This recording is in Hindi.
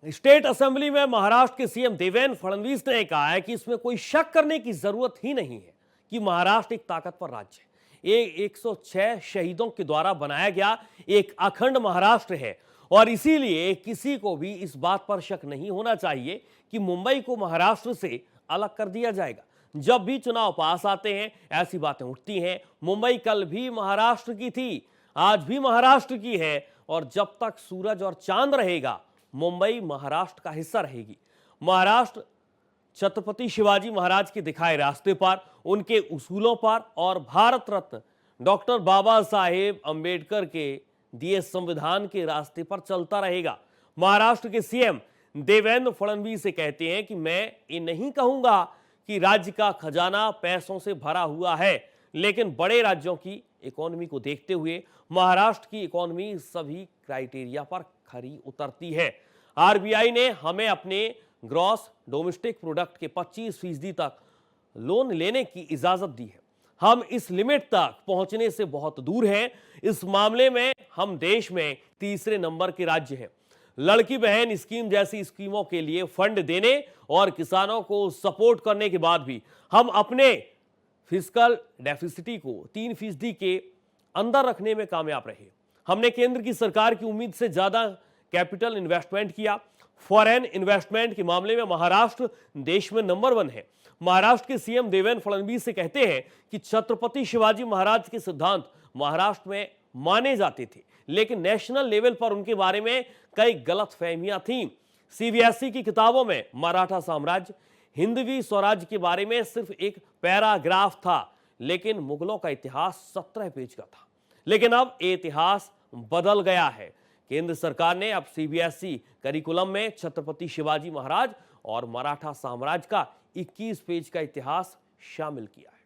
स्टेट असेंबली में महाराष्ट्र के सीएम देवेंद्र फडणवीस ने कहा है कि इसमें कोई शक करने की जरूरत ही नहीं है कि महाराष्ट्र एक ताकतवर राज्य है। ये 106 शहीदों के द्वारा बनाया गया एक अखंड महाराष्ट्र है और इसीलिए किसी को भी इस बात पर शक नहीं होना चाहिए कि मुंबई को महाराष्ट्र से अलग कर दिया जाएगा। जब भी चुनाव पास आते हैं ऐसी बातें उठती हैं। मुंबई कल भी महाराष्ट्र की थी, आज भी महाराष्ट्र की है और जब तक सूरज और चांद रहेगा मुंबई महाराष्ट्र का हिस्सा रहेगी। महाराष्ट्र छत्रपति शिवाजी महाराज के दिखाए रास्ते पर, उनके उसूलों पर और भारत रत्न डॉक्टर बाबा साहेब अंबेडकर के दिए संविधान के रास्ते पर चलता रहेगा। महाराष्ट्र के सीएम देवेंद्र फडणवीस से कहते हैं कि मैं ये नहीं कहूंगा कि राज्य का खजाना पैसों से भरा हुआ है, लेकिन बड़े राज्यों की इकोनॉमी को देखते हुए महाराष्ट्र की इकोनॉमी सभी क्राइटेरिया पर खरी उतरती है। आरबीआई ने हमें अपने ग्रॉस डोमेस्टिक प्रोडक्ट के 25% तक लोन लेने की इजाजत दी है। हम इस लिमिट तक पहुंचने से बहुत दूर हैं। इस मामले में हम देश में तीसरे नंबर के राज्य हैं। लड़की बहन स्कीम जैसी स्कीमों के लिए फंड देने और किसानों को सपोर्ट करने के बाद भी हम अपने फिस्कल डेफिसिटी को 3% के अंदर रखने में कामयाब रहे। हमने केंद्र की सरकार की उम्मीद से ज्यादा कैपिटल इन्वेस्टमेंट किया। फॉरेन इन्वेस्टमेंट के मामले में महाराष्ट्र देश में नंबर 1 है। महाराष्ट्र के सीएम देवेंद्र फडणवीस से कहते हैं कि छत्रपति शिवाजी महाराज के सिद्धांत महाराष्ट्र में माने जाते थे, लेकिन नेशनल लेवल पर उनके बारे में कई गलतफहमियां थीं। सीबीएसई की किताबों में मराठा साम्राज्य, हिंदवी स्वराज के बारे में सिर्फ एक पैराग्राफ था, लेकिन मुगलों का इतिहास 17 पेज का था। लेकिन अब ये इतिहास बदल गया है। केंद्र सरकार ने अब सीबीएसई करिकुलम में छत्रपति शिवाजी महाराज और मराठा साम्राज्य का 21 पेज का इतिहास शामिल किया है।